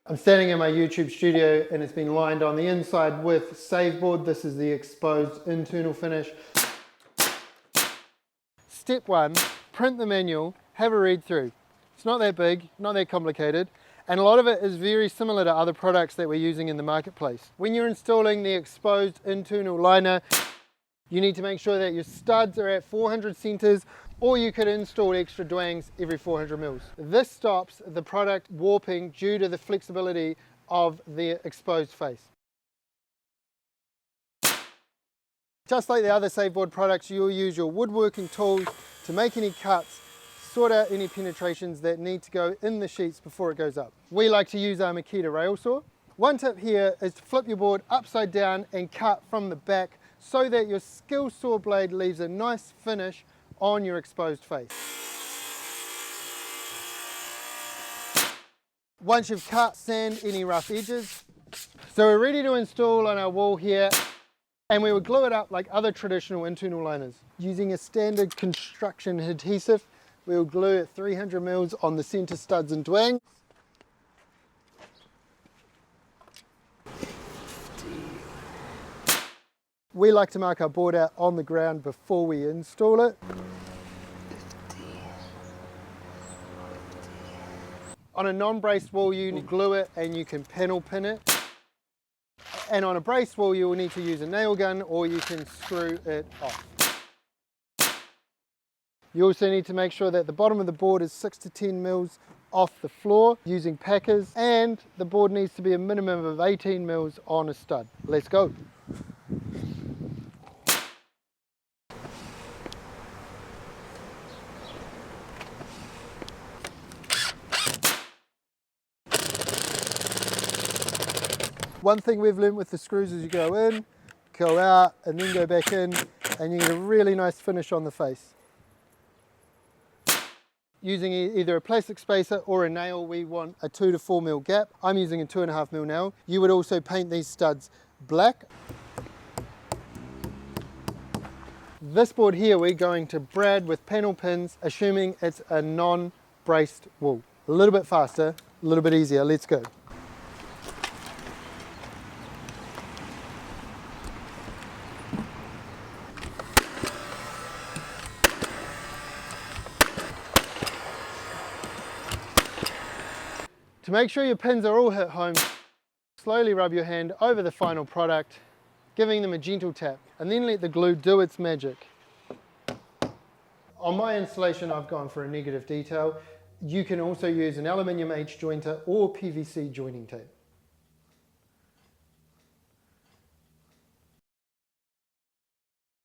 I'm standing in my YouTube studio and it's been lined on the inside with saveBOARD. This is the exposed internal finish. Step one, print the manual, have a read through. It's not that big, not that complicated, and a lot of it is very similar to other products that we're using in the marketplace. When you're installing the exposed internal liner, you need to make sure that your studs are at 400 centers, or you could install extra dwangs every 400 mils. This stops the product warping due to the flexibility of the exposed face. Just like the other saveBOARD products, you'll use your woodworking tools to make any cuts, sort out any penetrations that need to go in the sheets before it goes up. We like to use our Makita rail saw. One tip here is to flip your board upside down and cut from the back so that your skill saw blade leaves a nice finish on your exposed face. Once you've cut, sand any rough edges. So we're ready to install on our wall here, and we would glue it up like other traditional internal liners. Using a standard construction adhesive, we'll glue it 300 mils on the center studs and dwangs. We like to mark our board out on the ground before we install it. On a non-braced wall, you can glue it and you can panel pin it. And on a braced wall, you will need to use a nail gun or you can screw it off. You also need to make sure that the bottom of the board is 6 to 10 mils off the floor using packers, and the board needs to be a minimum of 18 mils on a stud. Let's go. One thing we've learned with the screws is you go in, go out, and then go back in, and you get a really nice finish on the face. Using either a plastic spacer or a nail, we want a 2 to 4 mil gap. I'm using a 2.5 mil nail. You would also paint these studs black. This board here we're going to brad with panel pins, assuming it's a non-braced wall. A little bit faster, a little bit easier. Let's go. To make sure your pins are all hit home, slowly rub your hand over the final product, giving them a gentle tap, and then let the glue do its magic. On my installation, I've gone for a negative detail. You can also use an aluminium H jointer or PVC joining tape.